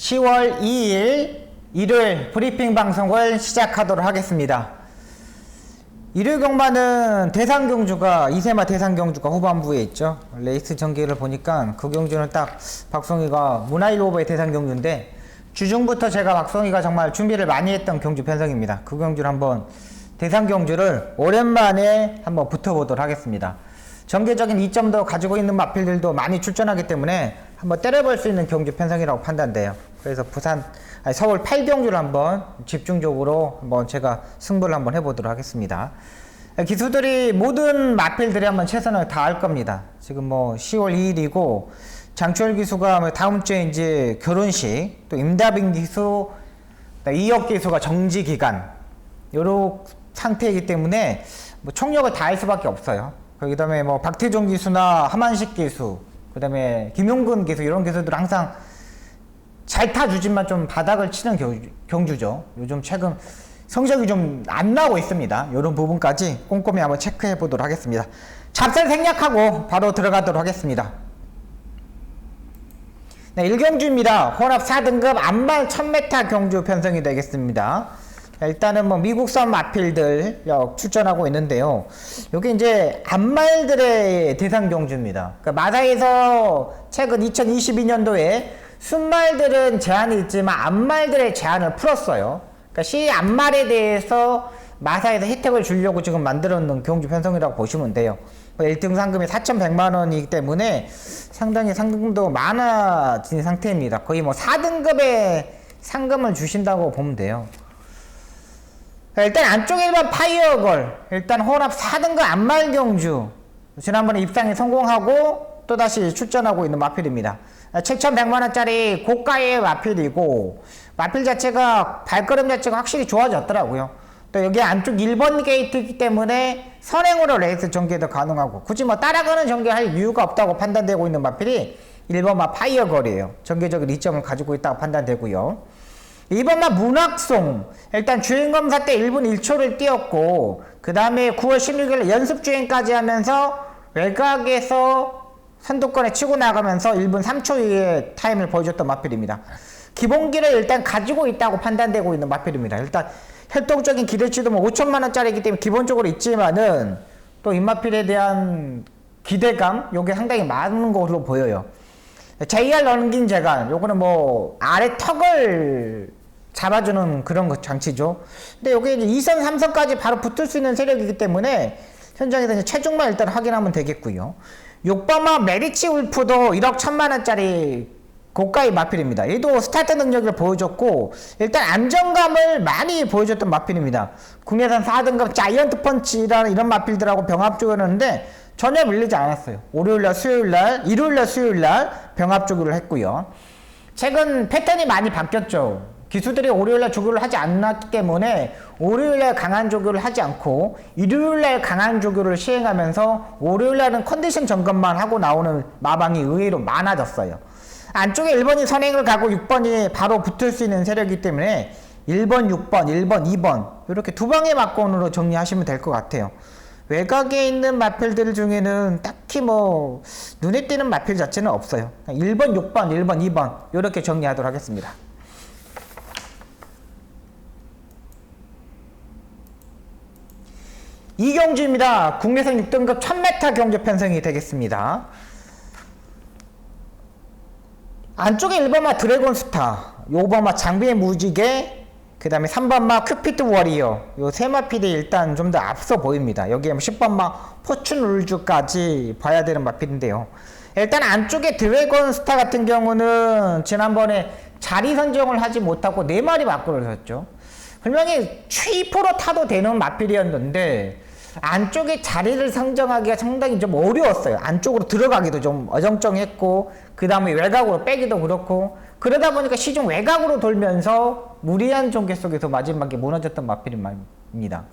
10월 2일 일요일 브리핑 방송을 시작하도록 하겠습니다. 일요일 경마는 대상경주가 이세마 대상경주가 후반부에 있죠. 레이스 전개를 보니까 그 경주는 딱 박송이가 문화일 오버의 대상경주인데 주중부터 제가 박송이가 정말 준비를 많이 했던 경주 편성입니다. 그 경주를 한번 대상경주를 오랜만에 한번 붙어보도록 하겠습니다. 전개적인 이점도 가지고 있는 마필들도 많이 출전하기 때문에 한번 때려볼 수 있는 경주 편성이라고 판단돼요. 그래서 서울 8경주를 한번 집중적으로 한번 제가 승부를 한번 해보도록 하겠습니다. 기수들이 모든 마필들이 한번 최선을 다할 겁니다. 지금 뭐 10월 2일이고 장철 기수가 다음 주에 이제 결혼식, 또 임다빈 기수, 이혁 기수가 정지 기간 요런 상태이기 때문에 뭐 총력을 다할 수밖에 없어요. 그 다음에 뭐 박태종 기수나 하만식 기수, 그 다음에 김용근 기수 이런 기수들은 항상 잘 타주지만 좀 바닥을 치는 경주죠. 요즘 최근 성적이 좀 안 나오고 있습니다. 이런 부분까지 꼼꼼히 한번 체크해 보도록 하겠습니다. 잡설 생략하고 바로 들어가도록 하겠습니다. 네, 1경주입니다. 혼합 4등급 안말 1000m 경주 편성이 되겠습니다. 일단은 뭐 미국산 마필들 출전하고 있는데요. 여기 이제 안말들의 대상 경주입니다. 그러니까 마사에서 최근 2022년도에 순말들은 제한이 있지만 안말들의 제한을 풀었어요. 그러니까 시 안말에 대해서 마사에서 혜택을 주려고 지금 만들어 놓은 경주 편성이라고 보시면 돼요. 1등 상금이 4,100만원이기 때문에 상당히 상금도 많아진 상태입니다. 거의 뭐 4등급의 상금을 주신다고 보면 돼요. 일단 안쪽 1번 파이어걸, 일단 혼합 4등급 안말 경주 지난번에 입상에 성공하고 또다시 출전하고 있는 마필입니다. 7,100만원짜리 고가의 마필이고 마필 자체가 발걸음 자체가 확실히 좋아졌더라고요. 또 여기 안쪽 1번 게이트이기 때문에 선행으로 레이스 전개도 가능하고 굳이 뭐 따라가는 전개할 이유가 없다고 판단되고 있는 마필이 1번마 파이어걸이에요. 전개적인 이점을 가지고 있다고 판단되고요. 2번마 문학송, 일단 주행검사 때 1분 1초를 뛰었고 그 다음에 9월 16일 연습주행까지 하면서 외곽에서 선두권에 치고 나가면서 1분 3초의 타임을 보여줬던 마필입니다. 기본기를 일단 가지고 있다고 판단되고 있는 마필입니다. 일단 활동적인 기대치도 뭐 5천만원짜리이기 때문에 기본적으로 있지만은 또 이 마필에 대한 기대감 요게 상당히 많은 것으로 보여요. JR 런긴 재간 요거는 뭐 아래 턱을 잡아주는 그런 장치죠. 근데 요게 이제 2선 3선까지 바로 붙을 수 있는 세력이기 때문에 현장에서 이제 체중만 일단 확인하면 되겠고요. 6번마 메리치 울프도 1억 1000만원짜리 고가의 마필입니다. 얘도 스타트 능력을 보여줬고 일단 안정감을 많이 보여줬던 마필입니다. 국내산 4등급 자이언트 펀치라는 이런 마필들하고 병합조였는데 전혀 밀리지 않았어요. 월요일날 수요일날 일요일날 수요일날 병합조교를 했고요. 최근 패턴이 많이 바뀌었죠. 기수들이 월요일날 조교를 하지 않았기 때문에 월요일날 강한 조교를 하지 않고 일요일날 강한 조교를 시행하면서 월요일날은 컨디션 점검만 하고 나오는 마방이 의외로 많아졌어요. 안쪽에 1번이 선행을 가고 6번이 바로 붙을 수 있는 세력이기 때문에 1번, 6번, 1번, 2번 이렇게 두 방의 막권으로 정리하시면 될 것 같아요. 외곽에 있는 마필들 중에는 딱히 뭐 눈에 띄는 마필 자체는 없어요. 1번, 6번, 1번, 2번 이렇게 정리하도록 하겠습니다. 이 경주입니다. 국내선 6등급 1000m 경주 편성이 되겠습니다. 안쪽에 1번마 드래곤 스타, 5번마 장비의 무지개, 그 다음에 3번마 큐피드 워리어 요 세 마필이 일단 좀 더 앞서 보입니다. 여기에 10번마 포춘 울주까지 봐야 되는 마필인데요. 일단 안쪽에 드래곤 스타 같은 경우는 지난번에 자리 선정을 하지 못하고 4마리 밖으로 섰죠. 분명히 최이프로 타도 되는 마필이었는데 안쪽에 자리를 선정하기가 상당히 좀 어려웠어요. 안쪽으로 들어가기도 좀 어정쩡했고 그 다음에 외곽으로 빼기도 그렇고 그러다 보니까 시중 외곽으로 돌면서 무리한 전개 속에서 마지막에 무너졌던 마필입니다.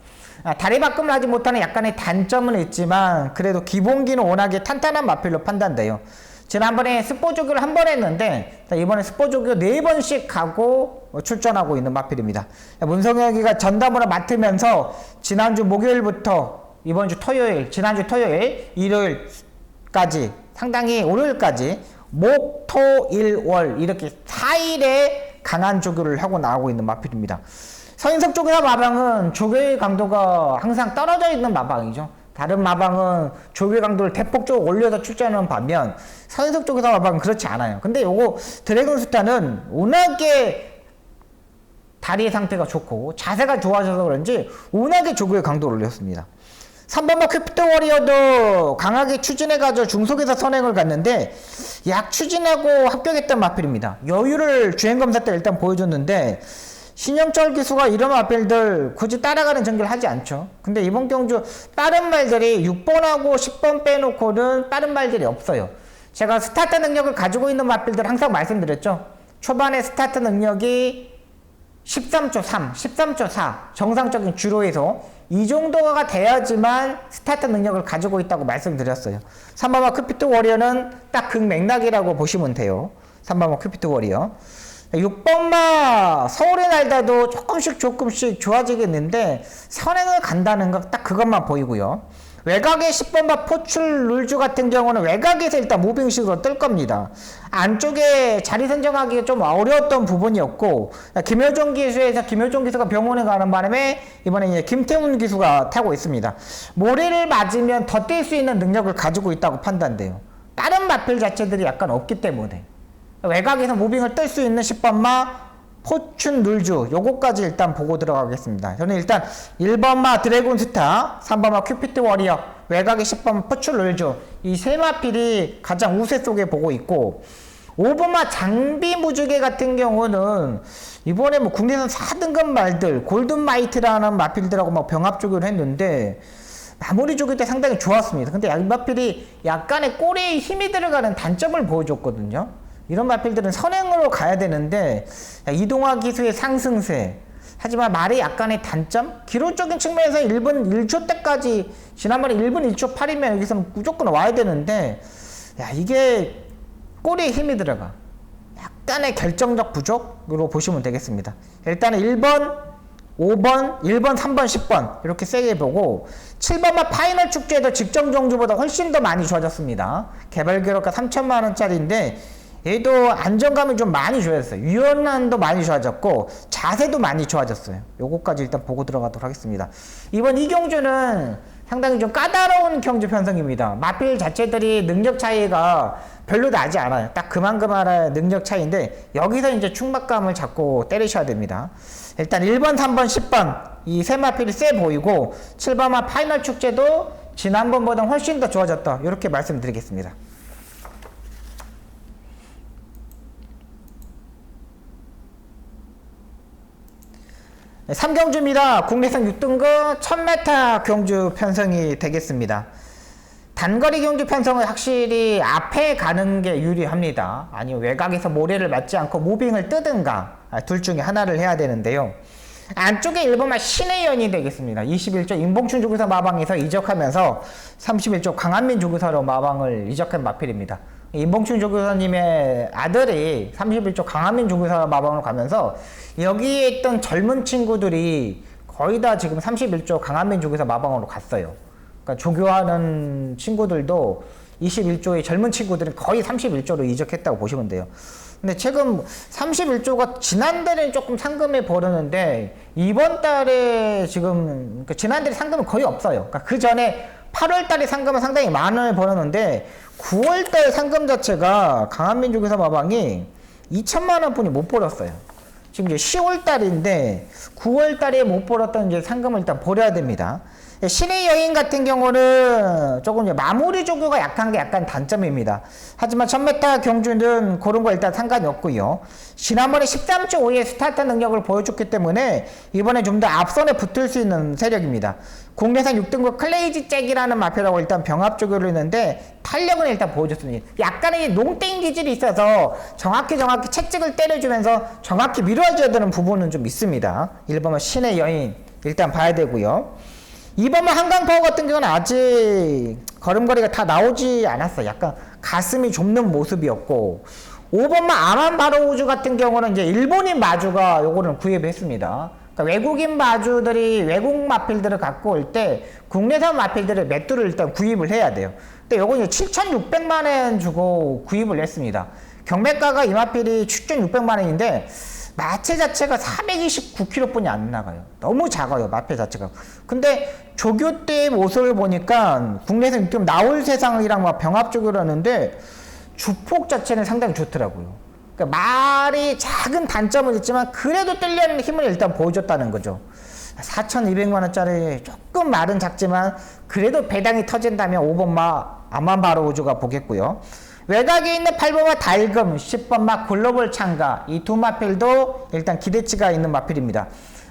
다리 바꿈을 하지 못하는 약간의 단점은 있지만 그래도 기본기는 워낙에 탄탄한 마필로 판단돼요. 지난번에 스포 조교를 한 번 했는데 이번에 스포 조교 4번씩 가고 출전하고 있는 마필입니다. 문성혁이가 전담으로 맡으면서 지난주 목요일부터 이번주 토요일, 지난주 토요일, 일요일까지 상당히 월요일까지 목, 토, 일, 월 이렇게 4일에 강한 조교를 하고 나오고 있는 마필입니다. 서인석 조교사 마방은 조교의 강도가 항상 떨어져 있는 마방이죠. 다른 마방은 조교의 강도를 대폭적으로 올려서 출전하는 반면 서인석 조교사 마방은 그렇지 않아요. 근데 요거 드래곤 스타는 워낙에 다리의 상태가 좋고 자세가 좋아져서 그런지 워낙에 조교의 강도를 올렸습니다. 3번마 큐피드 워리어도 강하게 추진해가지고 중속에서 선행을 갔는데 약 추진하고 합격했던 마필입니다. 여유를 주행검사 때 일단 보여줬는데 신영철 기수가 이런 마필들 굳이 따라가는 전개를 하지 않죠. 근데 이번 경주 빠른 말들이 6번하고 10번 빼놓고는 빠른 말들이 없어요. 제가 스타트 능력을 가지고 있는 마필들 항상 말씀드렸죠. 초반에 스타트 능력이 13초 3, 13초 4 정상적인 주로에서 이 정도가 돼야지만 스타트 능력을 가지고 있다고 말씀드렸어요. 3번마 큐피드 워리어는 딱 그 맥락이라고 보시면 돼요. 3번마 큐피드 워리어. 6번마 서울의 날다도 조금씩 좋아지겠는데 선행을 간다는 거 딱 그것만 보이고요. 외곽의 10번마 포출 룰주 같은 경우는 외곽에서 일단 무빙식으로 뜰 겁니다. 안쪽에 자리 선정하기가 좀 어려웠던 부분이었고 김효종 기수에서 김효종 기수가 병원에 가는 바람에 이번에 이제 김태훈 기수가 타고 있습니다. 모래를 맞으면 더 뛸 수 있는 능력을 가지고 있다고 판단돼요. 다른 마필 자체들이 약간 없기 때문에 외곽에서 무빙을 뜰 수 있는 10번마 포춘 룰주 요거까지 일단 보고 들어가겠습니다. 저는 일단 1번마 드래곤 스타, 3번마 큐피드 워리어, 외곽의 10번 포춘 룰주 이 세 마필이 가장 우세 속에 보고 있고 5번마 장비 무지개 같은 경우는 이번에 뭐 국내선 4등급 말들 골든마이트라는 마필들하고 막 병합 조교를 했는데 마무리 조교 때 상당히 좋았습니다. 근데 이 마필이 약간의 꼬리에 힘이 들어가는 단점을 보여줬거든요. 이런 마필들은 선행으로 가야 되는데 이동화 기수의 상승세 하지만 말이 약간의 단점? 기록적인 측면에서 1분 1초 때까지 지난번에 1분 1초 8이면 여기서는 무조건 와야 되는데 이게 꼬리에 힘이 들어가 약간의 결정적 부족으로 보시면 되겠습니다. 일단은 1번 5번, 1번, 3번, 10번 이렇게 세게 보고 7번만 파이널 축제도 직전 경주보다 훨씬 더 많이 좋아졌습니다. 개발 기록가 3천만원짜리인데 얘도 안정감이 좀 많이 좋아졌어요. 유연함도 많이 좋아졌고 자세도 많이 좋아졌어요. 요거까지 일단 보고 들어가도록 하겠습니다. 이번 이 경주는 상당히 좀 까다로운 경주 편성입니다. 마필 자체들이 능력 차이가 별로 나지 않아요. 딱 그만큼의 능력 차이인데 여기서 이제 충박감을 잡고 때리셔야 됩니다. 일단 1번, 3번, 10번 이 세 마필이 세 보이고 7번마 파이널 축제도 지난번보다 훨씬 더 좋아졌다. 이렇게 말씀드리겠습니다. 3경주입니다. 국내선 6등급 1000m 경주 편성이 되겠습니다. 단거리 경주 편성은 확실히 앞에 가는 게 유리합니다. 아니면 외곽에서 모래를 맞지 않고 무빙을 뜨든가 둘 중에 하나를 해야 되는데요. 안쪽에 1번마 신의 연이 되겠습니다. 21조 임봉춘 조교사 마방에서 이적하면서 31조 강한민 조교사로 마방을 이적한 마필입니다. 임봉춘 조교사님의 아들이 31조 강한민 조교사 마방으로 가면서 여기에 있던 젊은 친구들이 거의 다 지금 31조 강한민 조교사 마방으로 갔어요. 그러니까 조교하는 친구들도 21조의 젊은 친구들은 거의 31조로 이적했다고 보시면 돼요. 근데 최근 31조가 지난달에 조금 상금이 벌었는데 이번 달에 지금 지난달에 상금은 거의 없어요. 그러니까 그 전에 8월 달에 상금은 상당히 많이 벌었는데 9월 달 상금 자체가 강한민 조교사 마방이 2천만 원 분이 못 벌었어요. 지금 이제 10월 달인데 9월 달에 못 벌었던 이제 상금을 일단 벌여야 됩니다. 신의 여인 같은 경우는 조금 이제 마무리 조교가 약한 게 약간 단점입니다. 하지만 1000m 경주는 그런 거 일단 상관이 없고요. 지난번에 13.5의 스타트 능력을 보여줬기 때문에 이번에 좀 더 앞선에 붙을 수 있는 세력입니다. 국내산 6등급 클레이지 잭이라는 마표라고 일단 병합 조교를 했는데 탄력은 일단 보여줬습니다. 약간의 농땡 기질이 있어서 정확히 채찍을 때려주면서 정확히 밀어줘야 되는 부분은 좀 있습니다. 1번은 신의 여인 일단 봐야 되고요. 2번만 한강파워 같은 경우는 아직 걸음걸이가 다 나오지 않았어요. 약간 가슴이 좁는 모습이었고 5번만 아만바로 우주 같은 경우는 이제 일본인 마주가 요거를 구입했습니다. 그러니까 그러니까 외국인 마주들이 외국 마필들을 갖고 올 때 국내산 마필들의 맷돌을 일단 구입을 해야 돼요. 근데 요거 이제 7,600만 원 주고 구입을 했습니다. 경매가가 이 마필이 7,600만 원인데 마체 자체가 429kg 뿐이 안 나가요. 너무 작아요, 마필 자체가. 근데 조교 때 모습을 보니까 국내에서 좀 나올 세상이랑 막 병합적으로 하는데 주폭 자체는 상당히 좋더라고요. 그러니까 말이 작은 단점은 있지만 그래도 뜰려는 힘을 일단 보여줬다는 거죠. 4,200만 원짜리 조금 말은 작지만 그래도 배당이 터진다면 5번마 아만바로 우주가 보겠고요. 외곽에 있는 8번마 달금, 10번마 글로벌 창가 이 두 마필도 일단 기대치가 있는 마필입니다.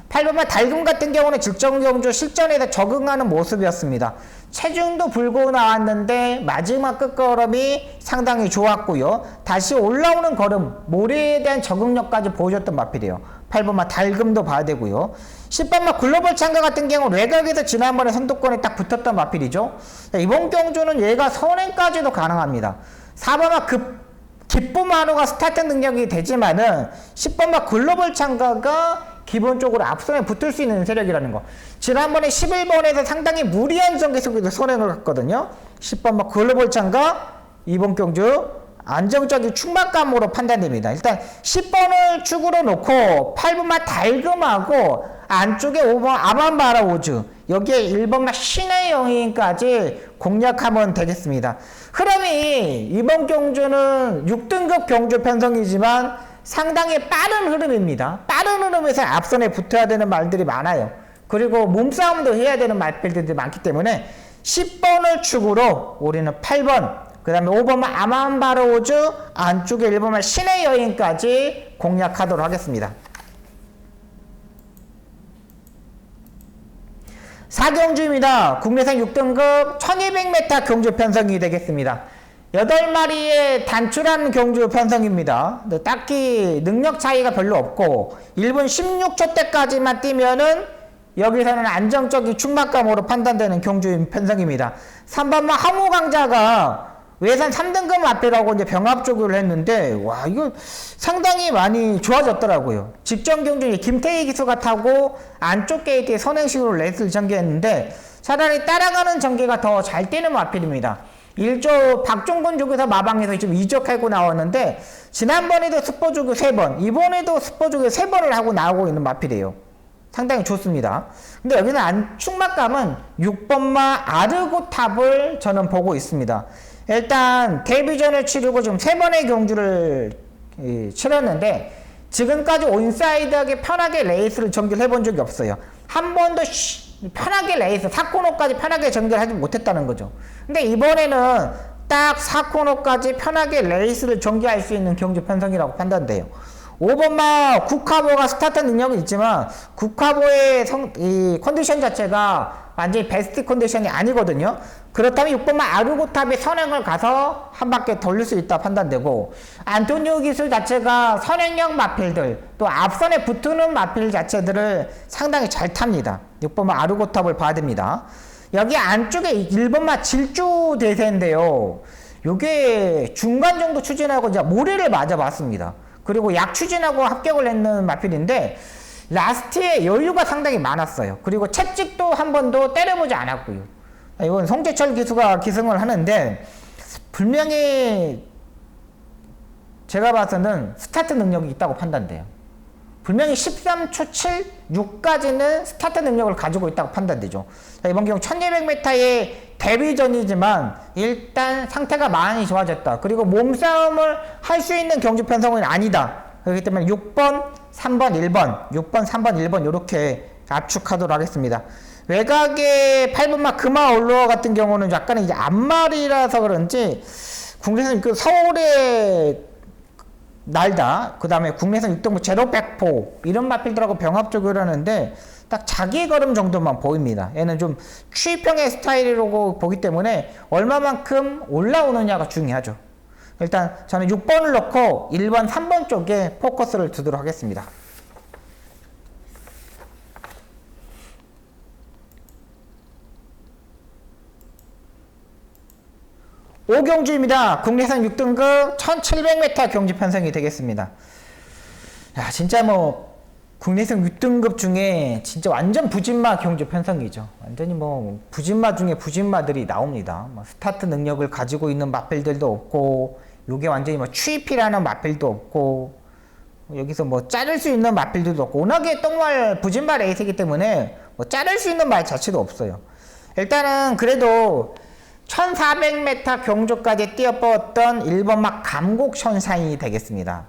8번마 달금 같은 경우는 직전경주 실전에서 적응하는 모습이었습니다. 체중도 불고 나왔는데 마지막 끝걸음이 상당히 좋았고요. 다시 올라오는 걸음, 모래에 대한 적응력까지 보여줬던 마필이에요. 8번마 달금도 봐야 되고요. 10번마 글로벌 창가 같은 경우 외곽에서 지난번에 선두권에 딱 붙었던 마필이죠. 이번 경주는 얘가 선행까지도 가능합니다. 4번마 기쁨 한우가 스타트 능력이 되지만은 10번마 글로벌 창가가 기본적으로 앞선에 붙을 수 있는 세력이라는 거. 지난번에 11번에서 상당히 무리한 전개 속에서 선행을 갔거든요. 10번마 글로벌 창가 이번 경주 안정적인 충만감으로 판단됩니다. 일단 10번을 축으로 놓고 8번마 달금하고 안쪽에 5번 아만바라 우즈 여기에 1번마 신의 영인까지 공략하면 되겠습니다. 흐름이 이번 경주는 6등급 경주 편성이지만 상당히 빠른 흐름입니다. 빠른 흐름에서 앞선에 붙어야 되는 말들이 많아요. 그리고 몸싸움도 해야 되는 말들이 많기 때문에 10번을 축으로 우리는 8번 그 다음에 5번만 아만바로우즈 안쪽에 1번만 신의 여인까지 공략하도록 하겠습니다. 4경주입니다. 국내산 6등급 1200m 경주 편성이 되겠습니다. 8마리의 단출한 경주 편성입니다. 딱히 능력 차이가 별로 없고 1분 16초 때까지만 뛰면은 여기서는 안정적인 충만감으로 판단되는 경주 편성입니다. 3번만 항우강자가 외산 3등급 앞이라고 이제 병합 조교를 했는데 와 이거 상당히 많이 좋아졌더라고요. 직전 경주에 김태희 기수가 타고 안쪽 게이트에 선행식으로 레이스를 전개했는데 차라리 따라가는 전개가 더 잘 뛰는 마필입니다. 1조 박종근 조교사 마방에서 좀 이적하고 나왔는데 지난번에도 스포조교 3번 이번에도 스포조교 3번을 하고 나오고 있는 마필이에요. 상당히 좋습니다. 근데 여기는 안충막감은 6번마 아르고탑을 저는 보고 있습니다. 일단 데뷔전을 치르고 지금 3번의 경주를 치렀는데 지금까지 온사이드하게 편하게 레이스를 전개를 해본 적이 없어요. 한 번도 편하게 레이스 4코너까지 편하게 전개를 하지 못했다는 거죠. 근데 이번에는 딱 4코너까지 편하게 레이스를 전개할 수 있는 경주 편성이라고 판단돼요. 5번마 국화보가 스타트 능력이 있지만 국화보의 이 컨디션 자체가 완전히 베스트 컨디션이 아니거든요. 그렇다면 6번마 아르고탑의 선행을 가서 한 바퀴 돌릴 수 있다 판단되고 안토니오 기술 자체가 선행형 마필들 또 앞선에 붙는 마필 자체들을 상당히 잘 탑니다. 6번마 아르고탑을 봐야 됩니다. 여기 안쪽에 1번마 질주 대세인데요. 요게 중간 정도 추진하고 이제 모래를 맞아봤습니다. 그리고 약 추진하고 합격을 했는 마필인데 라스트에 여유가 상당히 많았어요. 그리고 채찍도 한 번도 때려보지 않았고요. 이건 송재철 기수가 기승을 하는데 분명히 제가 봐서는 스타트 능력이 있다고 판단돼요. 분명히 13초 7, 6까지는 스타트 능력을 가지고 있다고 판단되죠. 이번 경우 1200m의 데뷔전이지만 일단 상태가 많이 좋아졌다. 그리고 몸싸움을 할 수 있는 경주 편성은 아니다. 그렇기 때문에 6번, 3번, 1번, 6번, 3번, 1번 이렇게 압축하도록 하겠습니다. 외곽에 8번마 금화 올로어 같은 경우는 약간 이제 앞말이라서 그런지 국내선 그 서울에 날다 그 다음에 국내선 6등급 제로백포 이런 마필들하고 병합적으로 하는데 딱 자기 걸음 정도만 보입니다. 얘는 좀 취평의 스타일이라고 보기 때문에 얼마만큼 올라오느냐가 중요하죠. 일단 저는 6번을 넣고 1번, 3번 쪽에 포커스를 두도록 하겠습니다. 5경주입니다. 국내산 6등급 1700m 경주 편성이 되겠습니다. 야, 진짜 뭐 국내선 6등급 중에 진짜 완전 부진마 경주 편성이죠. 완전히 뭐 부진마 중에 부진마들이 나옵니다. 뭐 스타트 능력을 가지고 있는 마필들도 없고, 요게 완전히 뭐 추입이라는 마필도 없고, 여기서 뭐 자를 수 있는 마필들도 없고, 워낙에 똥말 부진마 레이스이기 때문에 뭐 자를 수 있는 말 자체도 없어요. 일단은 그래도 1400m 경주까지 뛰어뻗었던 1번마 감곡션샤인이 되겠습니다.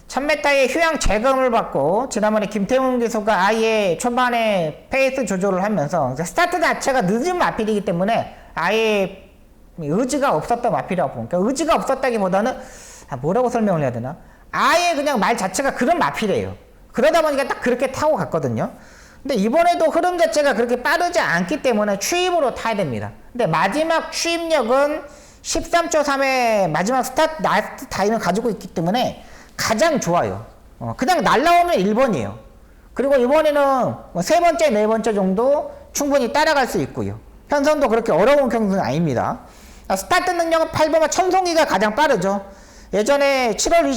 1000m의 휴양 재검을 받고, 지난번에 김태훈 기수가 아예 초반에 페이스 조절을 하면서, 스타트 자체가 늦은 마필이기 때문에 아예 의지가 없었던 마필이라고 보니까, 그러니까 의지가 없었다기보다는 뭐라고 설명을 해야 되나, 아예 그냥 말 자체가 그런 마필이에요. 그러다 보니까 딱 그렇게 타고 갔거든요. 근데 이번에도 흐름 자체가 그렇게 빠르지 않기 때문에 추입으로 타야 됩니다. 근데 마지막 추입력은 13초 3의 마지막 스타트 라스트 타임을 가지고 있기 때문에 가장 좋아요. 그냥 날라오면 1번이에요. 그리고 이번에는 뭐 세 번째, 네 번째 정도 충분히 따라갈 수 있고요. 편성도 그렇게 어려운 경우는 아닙니다. 스타트 능력은 8번과 천송이가 가장 빠르죠. 예전에 7월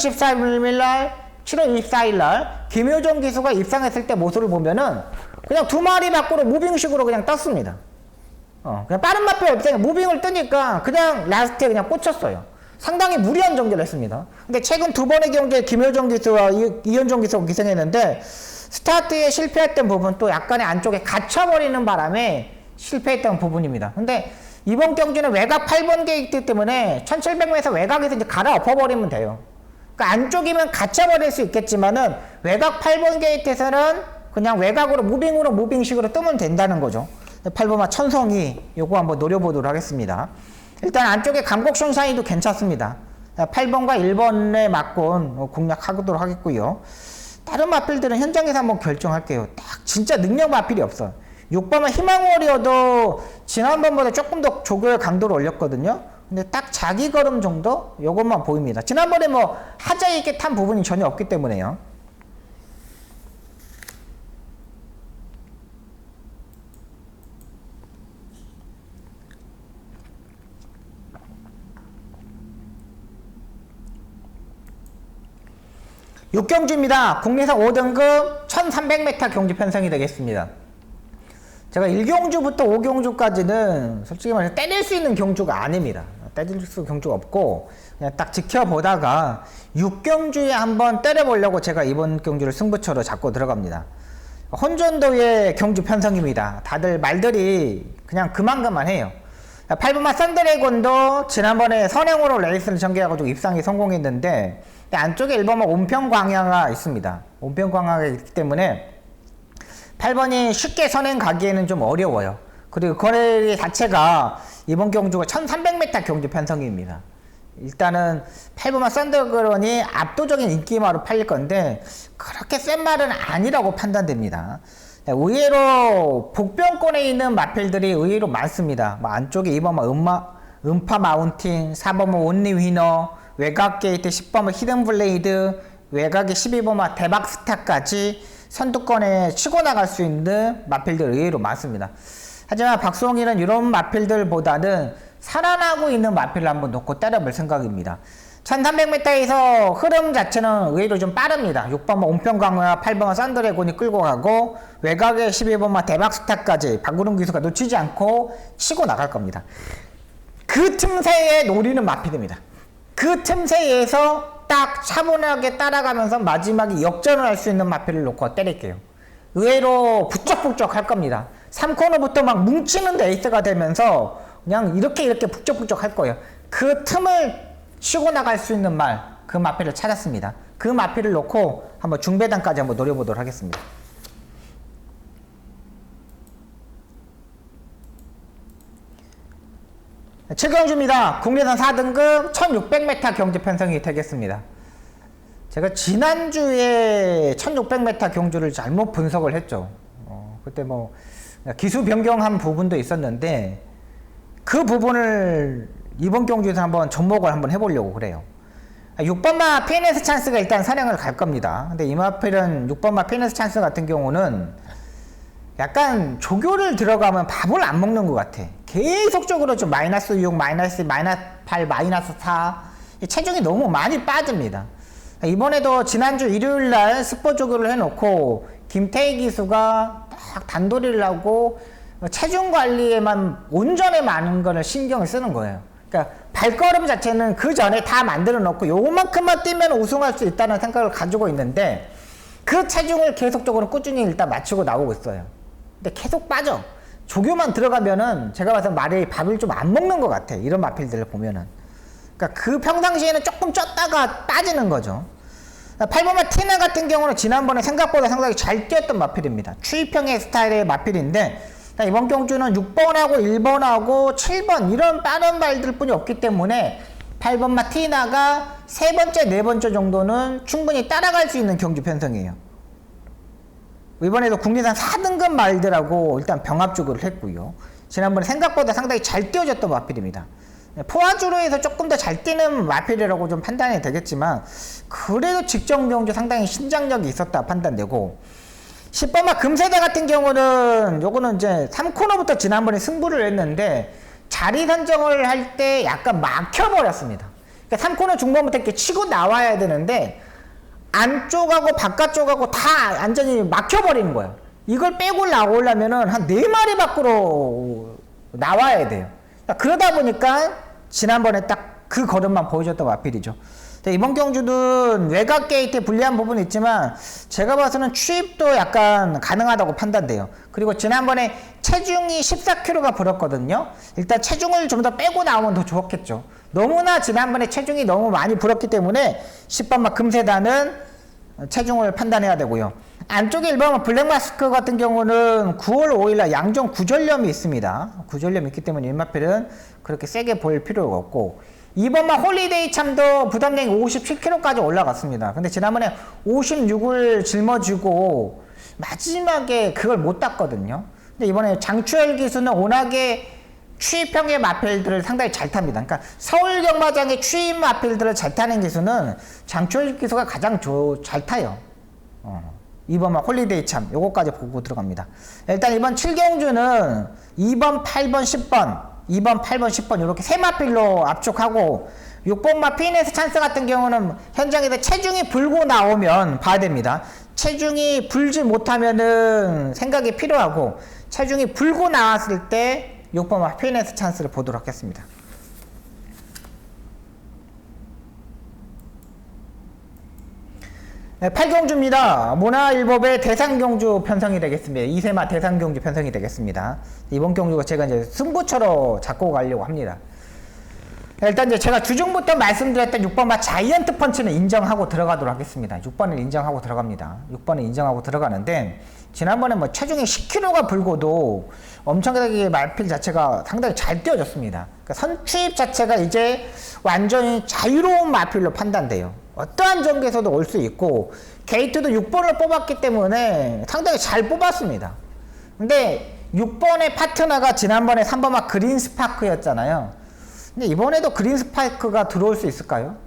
24일 날 김효정 기수가 입상했을 때 모습을 보면은 그냥 두 마리 밖으로 무빙식으로 그냥 떴습니다. 그냥 빠른 마필 없으니까 무빙을 뜨니까 그냥 라스트에 그냥 꽂혔어요. 상당히 무리한 전개를 했습니다. 근데 최근 두 번의 경기에 김효정 기수와 이현종 기수가 기승했는데, 스타트에 실패했던 부분, 또 약간의 안쪽에 갇혀버리는 바람에 실패했던 부분입니다. 근데 이번 경기는 외곽 8번 게이트 때문에 1700m에서 외곽에서 이제 갈아엎어버리면 돼요. 그러니까 안쪽이면 갇혀버릴 수 있겠지만은 외곽 8번 게이트에서는 그냥 외곽으로 무빙식으로 뜨면 된다는 거죠. 8번마 천성이 요거 한번 노려보도록 하겠습니다. 일단 안쪽에 감곡션샤인도 괜찮습니다. 8번과 1번에 맞곤 공략하도록 하겠고요. 다른 마필들은 현장에서 한번 결정할게요. 딱 진짜 능력 마필이 없어요. 6번은 희망워리어도 지난번보다 조금 더 조별 강도를 올렸거든요. 근데 딱 자기 걸음 정도? 요것만 보입니다. 지난번에 뭐 하자 있게 탄 부분이 전혀 없기 때문에요. 육경주입니다. 국내선 5등급 1300m 경주 편성이 되겠습니다. 제가 1경주부터 5경주까지는 솔직히 말해서 때릴 수 있는 경주가 아닙니다. 때릴 수 있는 경주가 없고 그냥 딱 지켜보다가 6경주에 한번 때려보려고 제가 이번 경주를 승부처로 잡고 들어갑니다. 혼전도의 경주 편성입니다. 다들 말들이 그냥 그만해요. 8번마 썬드래곤도 지난번에 선행으로 레이스를 전개해가지고 입상에 성공했는데, 안쪽에 1번마 온평광야가 있습니다. 온평광야가 있기 때문에 8번이 쉽게 선행 가기에는 좀 어려워요. 그리고 거래 자체가 이번 경주가 1300m 경주 편성입니다. 일단은 8번마 썬드래곤이 압도적인 인기마로 팔릴 건데 그렇게 센 말은 아니라고 판단됩니다. 의외로 복병권에 있는 마필들이 의외로 많습니다. 뭐 안쪽에 2번마 음파 마운틴, 4번마 온리 위너, 외곽 게이트 10번마 히든 블레이드, 외곽에 12번마 대박 스타까지 선두권에 치고 나갈 수 있는 마필들 의외로 많습니다. 하지만 박수홍이는 이런 마필들보다는 살아나고 있는 마필을 한번 놓고 때려볼 생각입니다. 1300m에서 흐름 자체는 의외로 좀 빠릅니다. 6번마 온평광야, 8번마 썬드래곤이 끌고 가고 외곽에 12번마 대박스타까지 박구름 기수가 놓치지 않고 치고 나갈 겁니다. 그 틈새에 노리는 마필입니다. 그 틈새에서 딱 차분하게 따라가면서 마지막에 역전을 할 수 있는 마필을 놓고 때릴게요. 의외로 북적북적 할 겁니다. 3코너부터 막 뭉치는 에이스가 되면서 그냥 이렇게 북적북적 할 거예요. 그 틈을 치고 나갈 수 있는 말, 그 마필을 찾았습니다. 그 마필을 놓고 한번 중배단까지 한번 노려보도록 하겠습니다. 최경주입니다. 국내선 4등급 1600m 경주 편성이 되겠습니다. 제가 지난주에 1600m 경주를 잘못 분석을 했죠. 그때 뭐 기수 변경한 부분도 있었는데 그 부분을 이번 경주에서 한번 접목을 한번 해보려고 그래요. 6번마 피니스 찬스가 일단 선행을 갈 겁니다. 근데 이 마필은 6번마 피니스 찬스 같은 경우는 약간 조교를 들어가면 밥을 안 먹는 것 같아. 계속적으로 좀 마이너스 6, 마이너스 8, 마이너스 4 체중이 너무 많이 빠집니다. 이번에도 지난주 일요일날 스포 조교를 해놓고 김태희 기수가 딱 단도리를 하고 체중 관리에만 온전히 많은 거를 신경을 쓰는 거예요. 그러니까 발걸음 자체는 그 전에 다 만들어 놓고 요만큼만 뛰면 우승할 수 있다는 생각을 가지고 있는데 그 체중을 계속적으로 꾸준히 일단 맞추고 나오고 있어요. 근데 계속 빠져. 조교만 들어가면은 제가 봐서 말이 밥을 좀 안 먹는 것 같아. 이런 마필들을 보면은. 그러니까 그 평상시에는 조금 쪘다가 빠지는 거죠. 8번마 티나 같은 경우는 지난번에 생각보다 상당히 잘 뛰었던 마필입니다. 추이평의 스타일의 마필인데 이번 경주는 6번하고 1번하고 7번 이런 빠른 발들 뿐이 없기 때문에 8번마 티나가 세 번째, 네 번째 정도는 충분히 따라갈 수 있는 경주 편성이에요. 이번에도 국내산 4등급 말들하고 일단 병합주구를 했고요. 지난번에 생각보다 상당히 잘 뛰어졌던 마필입니다. 포화주로 해서 조금 더 잘 뛰는 마필이라고 좀 판단이 되겠지만 그래도 직전 경주 상당히 신장력이 있었다 판단되고 10번마 금세대 같은 경우는 요거는 이제 3코너부터 지난번에 승부를 했는데 자리 선정을 할 때 약간 막혀버렸습니다. 그러니까 3코너 중반부터 이렇게 치고 나와야 되는데 안쪽하고 바깥쪽하고 다 완전히 막혀버리는 거예요. 이걸 빼고 나오려면은 한 4마리 밖으로 나와야 돼요. 그러다 보니까 지난번에 딱 그 걸음만 보여줬던 마필이죠. 이번 경주는 외곽 게이트에 불리한 부분이 있지만 제가 봐서는 추입도 약간 가능하다고 판단돼요. 그리고 지난번에 체중이 14kg가 불었거든요. 일단 체중을 좀 더 빼고 나오면 더 좋았겠죠. 너무나 지난번에 체중이 너무 많이 불었기 때문에 10번마 금세단은 체중을 판단해야 되고요. 안쪽에 1번마 블랙마스크 같은 경우는 9월 5일날 양정 구전염이 있습니다. 구전염이 있기 때문에 1마필은 그렇게 세게 보일 필요가 없고 2번마 홀리데이 참도 부담량이 57kg까지 올라갔습니다. 근데 지난번에 56을 짊어지고 마지막에 그걸 못 땄거든요. 근데 이번에 장추열 기수는 워낙에 추입형의 마필들을 상당히 잘 탑니다. 그러니까 서울 경마장의 추입 마필들을 잘 타는 기수는 장추열 기수가 가장 잘 타요. 2번마 홀리데이 참 요거까지 보고 들어갑니다. 일단 이번 7경주는 2번, 8번, 10번 2번, 8번, 10번 이렇게 세 마필로 압축하고 6번마 피네스 찬스 같은 경우는 현장에서 체중이 불고 나오면 봐야 됩니다. 체중이 불지 못하면은 생각이 필요하고 체중이 불고 나왔을 때 6번마 피네스 찬스를 보도록 하겠습니다. 8경주입니다. 모나일법의 대상경주 편성이 되겠습니다. 이세마 대상경주 편성이 되겠습니다. 이번 경주가 제가 이제 승부처로 잡고 가려고 합니다. 일단 이제 제가 주중부터 말씀드렸던 6번마 자이언트 펀치는 인정하고 들어가도록 하겠습니다. 6번을 인정하고 들어갑니다. 6번을 인정하고 들어가는데 지난번에 뭐 체중이 10kg가 불고도 엄청나게 말필 자체가 상당히 잘 뛰어졌습니다. 그러니까 선추입 자체가 이제 완전히 자유로운 마필로 판단돼요. 어떠한 전개에서도 올 수 있고 게이트도 6번을 뽑았기 때문에 상당히 잘 뽑았습니다. 근데 6번의 파트너가 지난번에 3번마 그린스파크였잖아요. 근데 이번에도 그린스파크가 들어올 수 있을까요?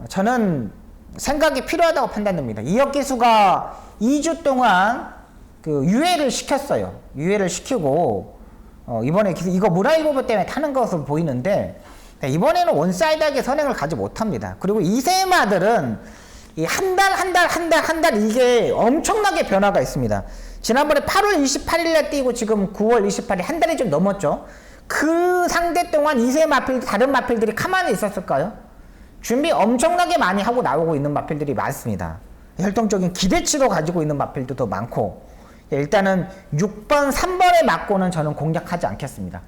저는 생각이 필요하다고 판단됩니다. 이혁 기수가 2주 동안 그 유예를 시켰어요. 유예를 시키고 이번에 이거 모나일보브 때문에 타는 것으로 보이는데 이번에는 원사이드하게 선행을 가지 못합니다. 그리고 이세마들은 이 한 달 이게 엄청나게 변화가 있습니다. 지난번에 8월 28일에 뛰고 지금 9월 28일 한 달이 좀 넘었죠. 그 상대 동안 이세 마필 다른 마필들이 가만히 있었을까요? 준비 엄청나게 많이 하고 나오고 있는 마필들이 많습니다. 혈통적인 기대치도 가지고 있는 마필들도 많고 일단은 6번, 3번에 맞고는 저는 공략하지 않겠습니다.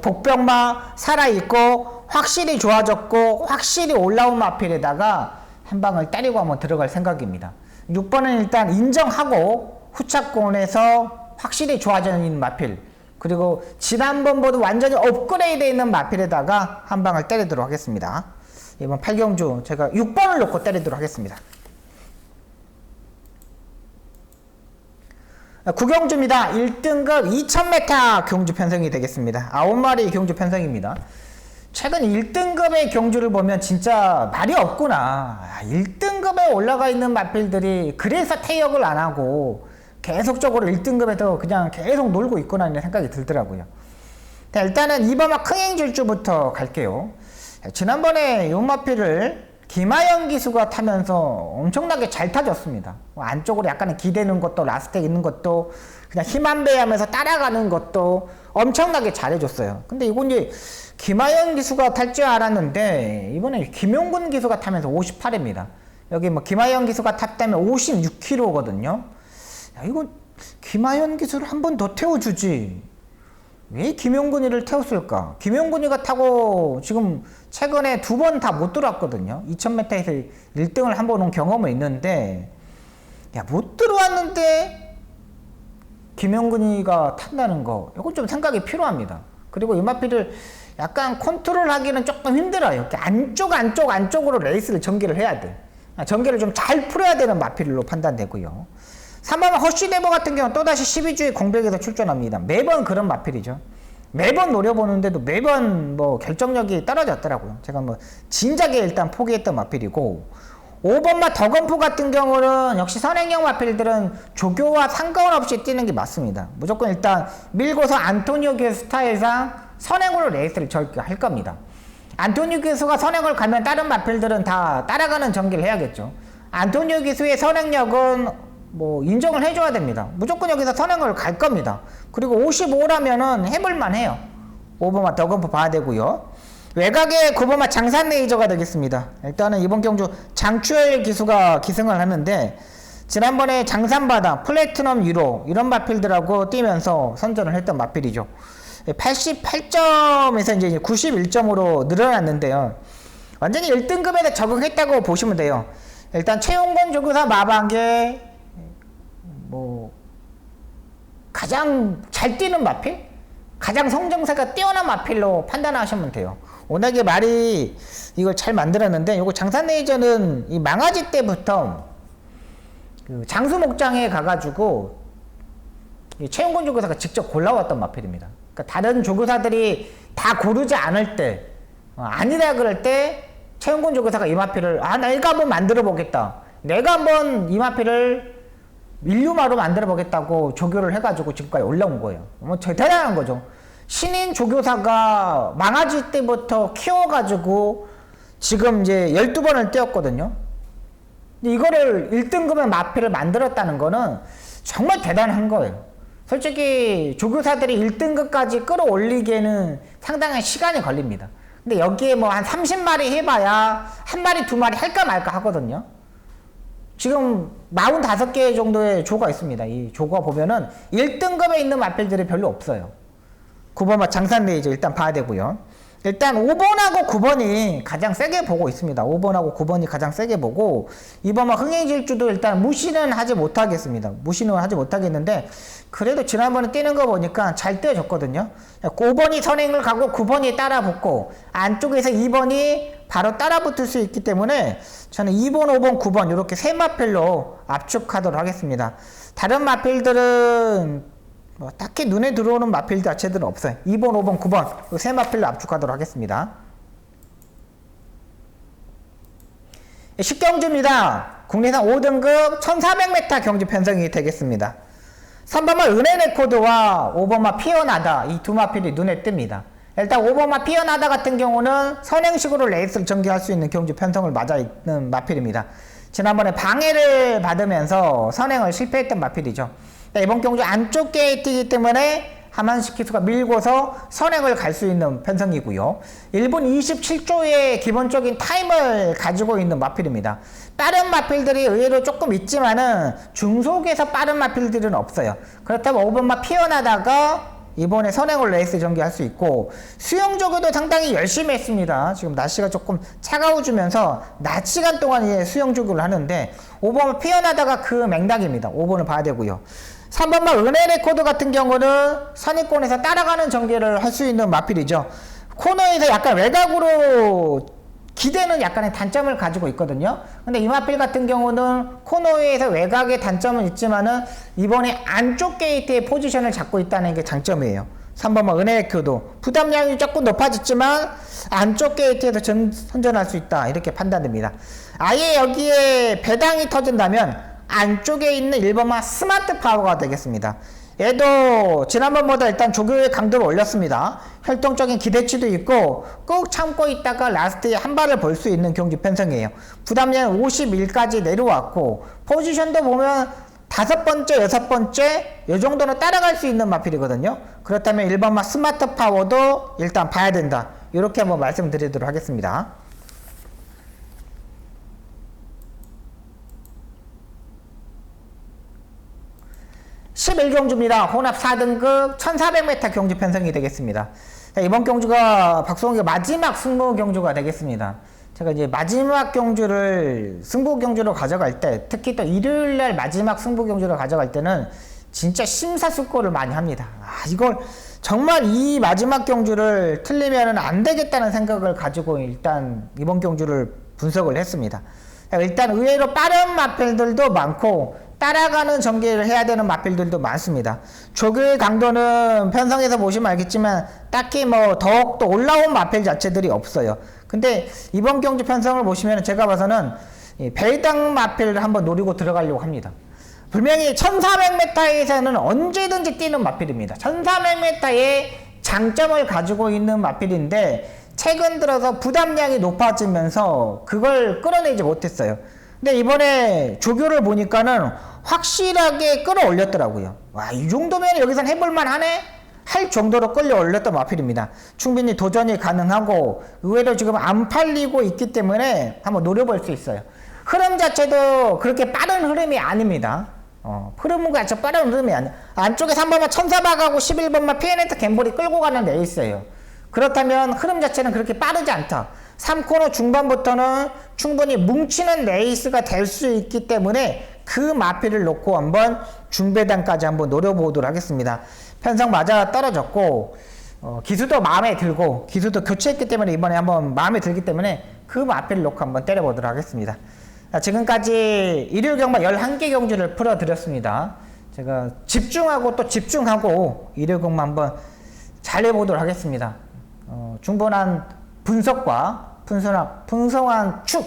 복병마 살아있고 확실히 좋아졌고 확실히 올라온 마필에다가 한 방을 때리고 한번 들어갈 생각입니다. 6번은 일단 인정하고 후차권에서 확실히 좋아지는 마필 그리고 지난번보다 완전히 업그레이드 있는 마필에다가 한 방을 때리도록 하겠습니다. 이번 8경주 제가 6번을 놓고 때리도록 하겠습니다. 9경주입니다. 1등급 2000m 경주 편성이 되겠습니다. 9마리 경주 편성입니다. 최근 1등급의 경주를 보면 진짜 말이 없구나. 1등급에 올라가 있는 마필들이 그래서 퇴역을 안 하고 계속적으로 1등급에서 그냥 계속 놀고 있구나 하는 생각이 들더라고요. 일단은 2번마 큰행질주부터 갈게요. 지난번에 요 마필을 김하영 기수가 타면서 엄청나게 잘 타줬습니다. 안쪽으로 약간은 기대는 것도 라스트에 있는 것도 그냥 힘 안 배하면서 따라가는 것도 엄청나게 잘해줬어요. 근데 이건 이제 김하영 기수가 탈 줄 알았는데 이번에 김용근 기수가 타면서 58입니다. 여기 뭐 김하영 기수가 탔다면 56km거든요. 야, 이건 김하영 기수를 한 번 더 태워주지. 왜 김용근이를 태웠을까? 김용근이가 타고 지금 최근에 2번 다 못 들어왔거든요. 2000m에서 1등을 한 번 온 경험은 있는데, 야, 못 들어왔는데 김용근이가 탄다는 거, 이건 좀 생각이 필요합니다. 그리고 이마피를 약간 컨트롤 하기는 조금 힘들어요. 이렇게 안쪽으로 레이스를 전개를 해야 돼. 전개를 좀 잘 풀어야 되는 마필로 판단되고요. 3번 허쉬네버 같은 경우는 또다시 12주의 공백에서 출전합니다. 매번 그런 마필이죠. 매번 노려보는데도 매번 뭐 결정력이 떨어졌더라고요. 제가 뭐 진작에 일단 포기했던 마필이고, 5번마 더건프 같은 경우는 역시 선행형 마필들은 조교와 상관없이 뛰는 게 맞습니다. 무조건 일단 밀고서 안토니오 기수 스타일상 선행으로 레이스를 전개할 겁니다. 안토니오 기수가 선행을 가면 다른 마필들은 다 따라가는 전개를 해야겠죠. 안토니오 기수의 선행력은 뭐 인정을 해줘야 됩니다. 무조건 여기서 선행을 갈 겁니다. 그리고 55라면은 해볼만 해요. 5번마 더건프 봐야 되고요. 외곽에 9번마 장산 레이저가 되겠습니다. 일단은 이번 경주 장추열 기수가 기승을 하는데, 지난번에 장산바다, 플래티넘 유로 이런 마필들하고 뛰면서 선전을 했던 마필이죠. 88점에서 이제 91점으로 늘어났는데요. 완전히 1등급에서 적응했다고 보시면 돼요. 일단 최용건 조교사 마방계 뭐 가장 잘 뛰는 마필? 가장 성정세가 뛰어난 마필로 판단하시면 돼요. 워낙에 말이 이걸 잘 만들었는데, 요거 장산 레이저는 이 망아지 때부터 그 장수 목장에 가가지고 이 최용건 조교사가 직접 골라왔던 마필입니다. 그러니까 다른 조교사들이 다 고르지 않을 때, 아니라 그럴 때 최용건 조교사가 이 마필을 내가 한번 만들어 보겠다. 내가 한번 이 마필을 밀류마로 만들어 보겠다고 조교를 해가지고 지금까지 올라온 거예요. 뭐 대단한 거죠. 신인 조교사가 망아지 때부터 키워가지고 지금 이제 12번을 뛰었거든요. 근데 이거를 1등급의 마필을 만들었다는 거는 정말 대단한 거예요. 솔직히 조교사들이 1등급까지 끌어올리기에는 상당한 시간이 걸립니다. 근데 여기에 뭐 한 30마리 해봐야 한 마리, 두 마리 할까 말까 하거든요. 지금 45개 정도의 조가 있습니다. 이 조가 보면은 1등급에 있는 마필들이 별로 없어요. 9번마 장산 레이저 일단 봐야 되고요. 일단 5번하고 9번이 가장 세게 보고 있습니다. 5번하고 9번이 가장 세게 보고, 2번마 흥행질주도 일단 무시는 하지 못하겠습니다. 무시는 하지 못하겠는데, 그래도 지난번에 뛰는 거 보니까 잘 뛰어졌거든요. 5번이 선행을 가고 9번이 따라 붙고, 안쪽에서 2번이 바로 따라 붙을 수 있기 때문에 저는 2번, 5번, 9번 이렇게 세 마필로 압축하도록 하겠습니다. 다른 마필들은 뭐 딱히 눈에 들어오는 마필 자체들은 없어요. 2번, 5번, 9번 세 마필로 압축하도록 하겠습니다. 식경주입니다. 국내산 5등급 1400m 경주 편성이 되겠습니다. 3번마 은혜레코드와 5번마 피어나다, 이 두 마필이 눈에 뜹니다. 일단 5번마 피어나다 같은 경우는 선행식으로 레이스를 전개할 수 있는 경주 편성을 맞아 있는 마필입니다. 지난번에 방해를 받으면서 선행을 실패했던 마필이죠. 이번 경주 안쪽 게이트이기 때문에 하만식 기수가 밀고서 선행을 갈 수 있는 편성이고요. 1분 27초의 기본적인 타임을 가지고 있는 마필입니다. 다른 마필들이 의외로 조금 있지만은 중속에서 빠른 마필들은 없어요. 그렇다면 5번마 피어나다가 이번에 선행을 레이스 전개할 수 있고, 수영조교도 상당히 열심히 했습니다. 지금 날씨가 조금 차가워지면서 낮 시간 동안 수영조교를 하는데 5번마 피어나다가 그 맥락입니다. 5번을 봐야 되고요. 3번마 은혜레코드 같은 경우는 선입권에서 따라가는 전개를 할 수 있는 마필이죠. 코너에서 약간 외곽으로 기대는 약간의 단점을 가지고 있거든요. 근데 이 마필 같은 경우는 코너에서 외곽의 단점은 있지만은 이번에 안쪽 게이트의 포지션을 잡고 있다는 게 장점이에요. 3번마 은혜레코드 부담량이 조금 높아졌지만 안쪽 게이트에서 선전할 수 있다, 이렇게 판단됩니다. 아예 여기에 배당이 터진다면 안쪽에 있는 1번마 스마트 파워가 되겠습니다. 얘도 지난번보다 일단 조교의 강도를 올렸습니다. 혈통적인 기대치도 있고 꾹 참고 있다가 라스트에 한 발을 볼 수 있는 경주 편성이에요. 부담량 51까지 내려왔고 포지션도 보면 5번째, 6번째 이 정도는 따라갈 수 있는 마필이거든요. 그렇다면 1번마 스마트 파워도 일단 봐야 된다. 이렇게 한번 말씀드리도록 하겠습니다. 11경주입니다. 혼합 4등급 1400m 경주 편성이 되겠습니다. 자, 이번 경주가 박수홍의 마지막 승부 경주가 되겠습니다. 제가 이제 마지막 경주를 승부 경주로 가져갈 때, 특히 또 일요일날 마지막 승부 경주를 가져갈 때는 진짜 심사숙고를 많이 합니다. 이걸 정말 이 마지막 경주를 틀리면 안 되겠다는 생각을 가지고 일단 이번 경주를 분석을 했습니다. 일단 의외로 빠른 마필들도 많고 따라가는 전개를 해야 되는 마필들도 많습니다. 조교의 강도는 편성에서 보시면 알겠지만 딱히 뭐 더욱더 올라온 마필 자체들이 없어요. 근데 이번 경주 편성을 보시면 제가 봐서는 배당 마필을 한번 노리고 들어가려고 합니다. 분명히 1400m에서는 언제든지 뛰는 마필입니다. 1400m의 장점을 가지고 있는 마필인데 최근 들어서 부담량이 높아지면서 그걸 끌어내지 못했어요. 근데 이번에 조교를 보니까는 확실하게 끌어올렸더라고요. 와, 이 정도면 여기선 해볼만 하네? 할 정도로 끌어올렸던 마필입니다. 충분히 도전이 가능하고 의외로 지금 안 팔리고 있기 때문에 한번 노려볼 수 있어요. 흐름 자체도 그렇게 빠른 흐름이 아닙니다. 흐름은 자체 빠른 흐름이 아니에요. 안쪽에 3번만 천사박하고 11번만 피에네트 갬블이 끌고 가는 레이스예요. 그렇다면 흐름 자체는 그렇게 빠르지 않다. 3코너 중반부터는 충분히 뭉치는 레이스가 될 수 있기 때문에 그 마필을 놓고 한번 중배당까지 한번 노려보도록 하겠습니다. 편성 맞아 떨어졌고 기수도 마음에 들고 기수도 교체했기 때문에 이번에 한번 마음에 들기 때문에 그 마필을 놓고 한번 때려보도록 하겠습니다. 지금까지 일요일 경마 11개 경주를 풀어드렸습니다. 제가 집중하고 또 집중하고 일요일 경마 한번 잘 해보도록 하겠습니다. 충분한 분석과 풍성한 축,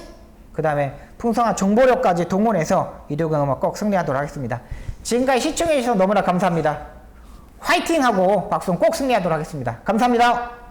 그 다음에 풍성한 정보력까지 동원해서 일요 경험을 꼭 승리하도록 하겠습니다. 지금까지 시청해주셔서 너무나 감사합니다. 화이팅하고 박수홍 꼭 승리하도록 하겠습니다. 감사합니다.